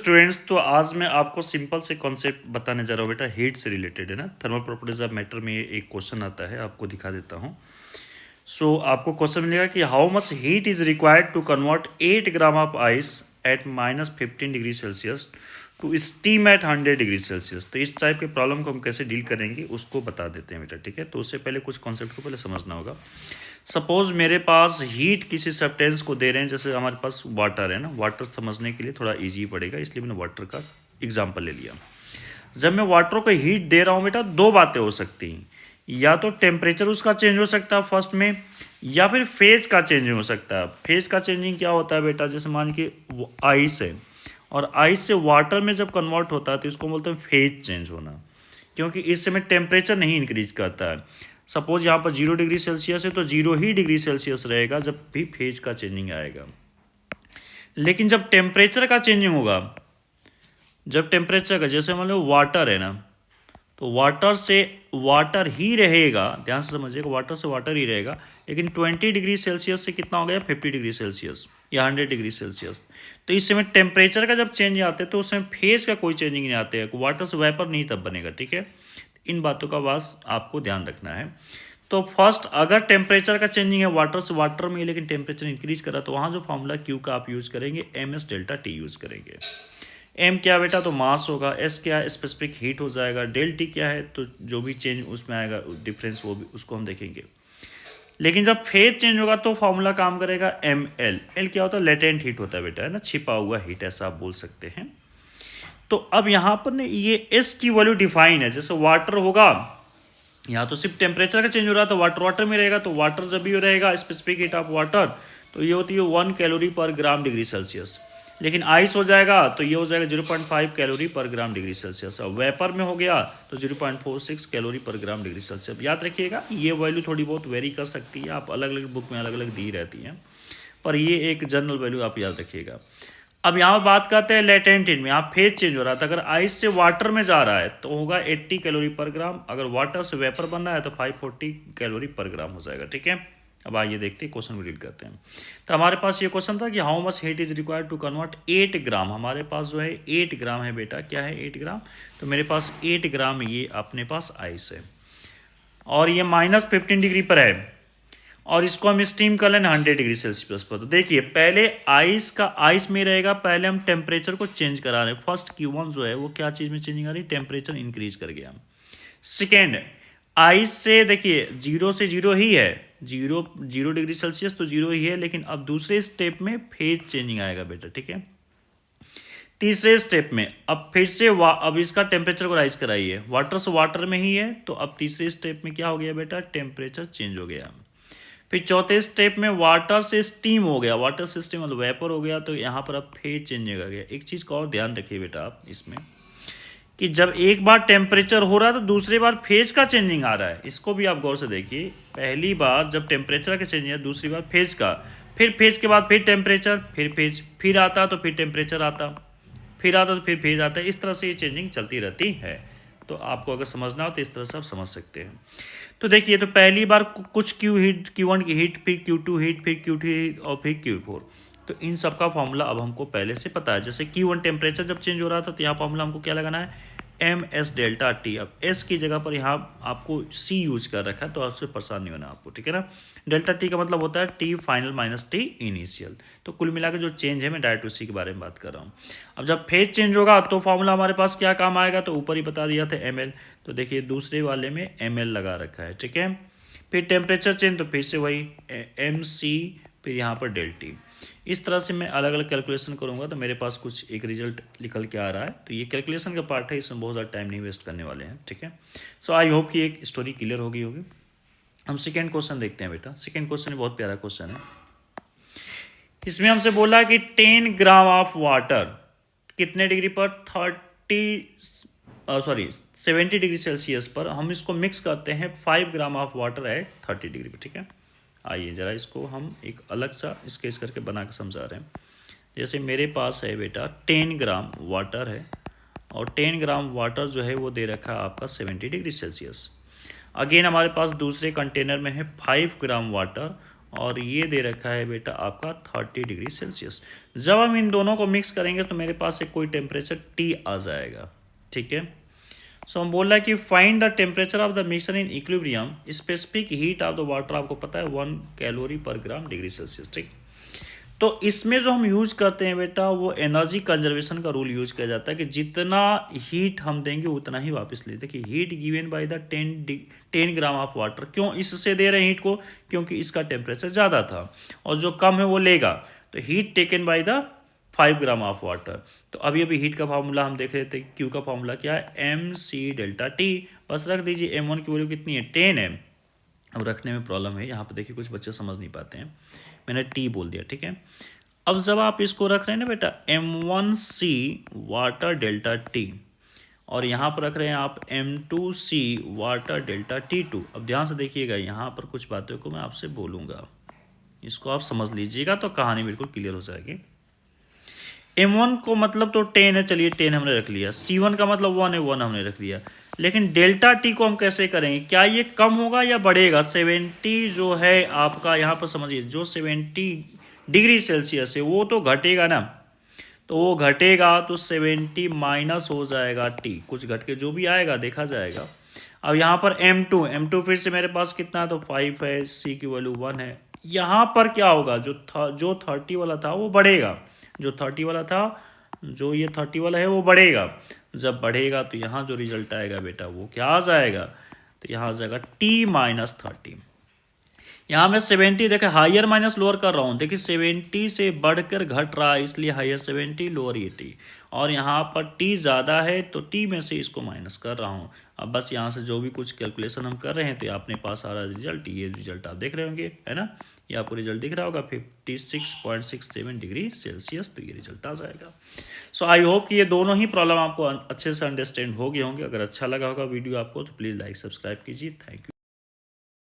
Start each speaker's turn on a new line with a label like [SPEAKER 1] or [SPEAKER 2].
[SPEAKER 1] Students, तो आज मैं आपको सिंपल से कॉन्सेप्ट बताने जा रहा हूँ बेटा, हीट से रिलेटेड है ना। थर्मल प्रॉपर्टीज ऑफ मैटर में एक क्वेश्चन आता है, आपको दिखा देता हूँ। सो आपको क्वेश्चन मिलेगा कि how much heat is required to convert 8 gram of ice at -15 degree Celsius to steam at 100 degree Celsius. तो इस टाइप के प्रॉब्लम को हम कैसे डील करेंगे उसको बता देते हैं बेटा, ठीक है। तो उससे पहले कुछ कॉन्सेप्ट को पहले समझना होगा। सपोज मेरे पास हीट किसी सब्सटेंस को दे रहे हैं, जैसे हमारे पास वाटर है ना। वाटर समझने के लिए थोड़ा इजी पड़ेगा, इसलिए मैंने वाटर का एग्जांपल ले लिया। जब मैं वाटर को हीट दे रहा हूँ बेटा, दो बातें हो सकती हैं। या तो टेम्परेचर उसका चेंज हो सकता है फर्स्ट में, या फिर फेज का चेंज हो सकता है। फेज का चेंजिंग क्या होता है बेटा, जैसे मान के आइस है और आइस से वाटर में जब कन्वर्ट होता है तो इसको बोलते हैं फेज चेंज होना, क्योंकि इस समय टेम्परेचर नहीं इंक्रीज करता है। सपोज यहाँ पर 0 डिग्री सेल्सियस है तो 0 ही डिग्री सेल्सियस रहेगा जब भी फेज का चेंजिंग आएगा। लेकिन जब टेम्परेचर का चेंजिंग होगा, जब टेम्परेचर का, जैसे मान लो वाटर है ना, तो वाटर से वाटर ही रहेगा, ध्यान से समझिएगा, वाटर से वाटर ही रहेगा। लेकिन 20 डिग्री सेल्सियस से कितना हो गया, 50 डिग्री सेल्सियस या 100 डिग्री सेल्सियस। तो इस समय टेम्परेचर का जब चेंज आते हैं तो उस समय फेज का कोई चेंजिंग नहीं आते हैं, वाटर से वेपर नहीं तब बनेगा, ठीक है। इन बातों का बस आपको ध्यान रखना है। तो फर्स्ट, अगर टेम्परेचर का चेंजिंग है वाटर से वाटर में, लेकिन टेम्परेचर इंक्रीज करा, तो वहाँ जो फॉर्मूला क्यू का आप यूज़ करेंगे, ms डेल्टा टी यूज़ करेंगे। एम क्या बेटा, तो मास होगा। एस क्या, स्पेसिफिक हीट हो जाएगा। डेल टी क्या है, तो जो भी चेंज उसमें आएगा डिफरेंस, वो भी उसको हम देखेंगे। लेकिन जब फेज चेंज होगा तो फॉर्मूला काम करेगा एम एल। एल क्या होता है, लेटेंट हीट होता है बेटा, है ना, छिपा हुआ हीट, ऐसा आप बोल सकते हैं। तो अब यहाँ पर ने ये एस की वैल्यू डिफाइन है। जैसे वाटर होगा, यहाँ तो सिर्फ टेम्परेचर का चेंज हो रहा है तो वाटर वाटर में रहेगा, तो वाटर जब भी रहेगा स्पेसिफिक हीट ऑफ वाटर, तो ये होती है 1 कैलोरी पर ग्राम डिग्री सेल्सियस। लेकिन आइस हो जाएगा तो ये हो जाएगा 0.5 कैलोरी पर ग्राम डिग्री सेल्सियस। और वेपर में हो गया तो 0.46 कैलोरी पर ग्राम डिग्री सेल्सियस। याद रखिएगा, ये वैल्यू थोड़ी बहुत वेरी कर सकती है, आप अलग अलग बुक में अलग अलग दी रहती हैं, पर ये एक जनरल वैल्यू आप याद रखिएगा। अब यहाँ बात करते हैं लेटेंट हीट में। यहाँ फेज चेंज हो रहा था, अगर आइस से वाटर में जा रहा है तो होगा 80 कैलोरी पर ग्राम, अगर वाटर से वेपर बन रहा है तो 540 कैलोरी पर ग्राम हो जाएगा, ठीक है। अब आइए देखते हैं, क्वेश्चन को रीड करते हैं। तो हमारे पास ये क्वेश्चन था कि how much heat is required to convert 8 gram. हमारे पास जो है 8 ग्राम है बेटा। क्या है 8 ग्राम, तो मेरे पास 8 ग्राम ये अपने पास आइस है और ये -15 डिग्री पर है, और इसको हम स्टीम कर लेना 100 डिग्री सेल्सियस पर। तो देखिए, पहले आइस का आइस में रहेगा, पहले हम टेम्परेचर को चेंज करा रहे हैं। फर्स्ट Q1 जो है वो क्या चीज़ में चेंजिंग आ रही है, टेम्परेचर इंक्रीज कर गया। सेकेंड, आइस से देखिए 0 से 0 ही है, 0 डिग्री सेल्सियस तो 0 ही है, लेकिन अब दूसरे स्टेप में फेज चेंजिंग आएगा बेटा, ठीक है। तीसरे स्टेप में अब फिर से अब इसका टेम्परेचर को राइज कराइए, वाटर से वाटर में ही है, तो अब तीसरे स्टेप में क्या हो गया बेटा, टेम्परेचर चेंज हो गया। फिर चौथे स्टेप में वाटर से स्टीम हो गया, वाटर से स्टीम मतलब वेपर हो गया, तो यहाँ पर अब फेज चेंज हो गया। एक चीज़ का और ध्यान रखिए बेटा आप इसमें, कि जब एक बार टेम्परेचर हो रहा है तो दूसरी बार फेज का चेंजिंग आ रहा है। इसको भी आप गौर से देखिए, पहली बार जब टेम्परेचर का चेंजिंग है, दूसरी बार फेज का, फिर फेज के बाद फिर टेम्परेचर, फिर फेज, फिर आता तो फिर टेम्परेचर आता, फिर आता तो फिर फेज आता है। इस तरह से ये चेंजिंग चलती रहती है। तो आपको अगर समझना हो तो इस तरह से आप समझ सकते हैं। तो देखिए, तो पहली बार कुछ Q1 की हीट, फिर Q2 हीट, फिर Q3 हीट और फिर Q4। तो इन सब का फॉर्मूला अब हमको पहले से पता है। जैसे Q1 टेम्परेचर जब चेंज हो रहा था तो यहाँ फॉर्मूला हमको क्या लगाना है, ms डेल्टा टी। अब s की जगह पर यहाँ आपको c यूज कर रखा है, तो आपसे परेशान नहीं होना आपको, ठीक है ना। डेल्टा टी का मतलब होता है t final minus t initial. तो कुल मिला के जो चेंज है, मैं डायरेक्ट उसी के बारे में बात कर रहा हूँ। अब जब फेज चेंज होगा तो फॉर्मूला हमारे पास क्या काम आएगा, तो ऊपर ही बता दिया था ml। तो देखिए दूसरे वाले में ml लगा रखा है, ठीक है। फिर टेम्परेचर चेंज तो फिर से वही mc, फिर यहाँ पर डेल टी। इस तरह से मैं अलग अलग कैलकुलेशन करूँगा तो मेरे पास कुछ एक रिजल्ट निकल के आ रहा है। तो ये कैलकुलेशन का पार्ट है, इसमें बहुत ज़्यादा टाइम नहीं वेस्ट करने वाले हैं, ठीक है। सो आई होप कि एक स्टोरी क्लियर होगी। हम सेकेंड क्वेश्चन देखते हैं बेटा। सेकेंड क्वेश्चन बहुत प्यारा क्वेश्चन है। इसमें हमसे बोला कि 10 ग्राम ऑफ वाटर कितने डिग्री पर, 70 डिग्री सेल्सियस पर, हम इसको मिक्स करते हैं 5 gram of water at 30 degree पर, ठीक है। आइए ज़रा इसको हम एक अलग सा स्केच करके बना के समझा रहे हैं। जैसे मेरे पास है बेटा 10 ग्राम वाटर है, और 10 ग्राम वाटर जो है वो दे रखा है आपका 70 डिग्री सेल्सियस। अगेन हमारे पास दूसरे कंटेनर में है 5 ग्राम वाटर, और ये दे रखा है बेटा आपका 30 डिग्री सेल्सियस। जब हम इन दोनों को मिक्स करेंगे तो मेरे पास एक कोई टेम्परेचर T आ जाएगा, ठीक है। सो हम बोल रहा है कि find the temperature of the mixture in equilibrium, specific heat of the water, आपको पता है 1 कैलोरी पर ग्राम डिग्री सेल्सियस, ठीक। तो इसमें जो हम यूज करते हैं बेटा वो एनर्जी कंजर्वेशन का रूल यूज किया जाता है कि जितना हीट हम देंगे उतना ही वापस ले। देखिए heat given by the 10 gram of water, क्यों इससे दे रहे हैं हीट को, क्योंकि इसका टेम्परेचर ज़्यादा था और जो कम है वो लेगा, तो heat taken by the 5 gram of water. तो अभी अभी हीट का फार्मूला हम देख रहे थे, क्यू का फार्मूला क्या है, MC डेल्टा टी। बस रख दीजिए, M1 की वैल्यू कितनी है, 10 है। अब रखने में प्रॉब्लम है, यहाँ पे देखिए कुछ बच्चे समझ नहीं पाते हैं, मैंने टी बोल दिया, ठीक है। अब जब आप इसको रख रहे हैं ना बेटा M1C वाटर डेल्टा टी, और यहाँ पर रख रहे हैं आप M2C वाटर डेल्टा T2। अब ध्यान से देखिएगा, यहाँ पर कुछ बातों को मैं आपसे बोलूँगा, इसको आप समझ लीजिएगा तो कहानी बिल्कुल क्लियर हो जाएगी। M1 को मतलब तो 10 है, चलिए 10 हमने रख लिया। C1 का मतलब 1 है, 1 हमने रख लिया। लेकिन डेल्टा टी को हम कैसे करेंगे, क्या ये कम होगा या बढ़ेगा। 70 जो है आपका, यहाँ पर समझिए, जो 70 डिग्री सेल्सियस है वो तो घटेगा ना, तो वो घटेगा तो 70 माइनस हो जाएगा टी, कुछ घट के जो भी आएगा देखा जाएगा। अब यहाँ पर M2 फिर से मेरे पास कितना है, तो 5 है, C की वैल्यू 1 है। यहाँ पर क्या होगा, जो 30 वाला था वो बढ़ेगा, जो 30 वाला था, जो ये 30 वाला है वो बढ़ेगा। जब बढ़ेगा तो यहाँ जो रिजल्ट आएगा बेटा वो क्या आ जाएगा, तो यहाँ आ जाएगा T-30। यहाँ मैं 70 देखे हायर माइनस लोअर कर रहा हूँ, देखिए 70 से बढ़कर घट रहा है, इसलिए हायर 70 लोअर ये T, और यहाँ पर T ज़्यादा है तो T में से इसको माइनस कर रहा हूँ। अब बस यहाँ से जो भी कुछ कैलकुलेशन हम कर रहे हैं तो अपने पास आ रहा है रिजल्ट, ये रिजल्ट आप देख रहे होंगे, है ना, ये आपको रिजल्ट दिख रहा होगा 56.67 डिग्री सेल्सियस, तो ये रिजल्ट आ जाएगा। सो आई होप कि ये दोनों ही प्रॉब्लम आपको अच्छे से अंडरस्टैंड हो गए होंगे। अगर अच्छा लगा होगा वीडियो आपको तो प्लीज़ लाइक सब्सक्राइब कीजिए। Thank you.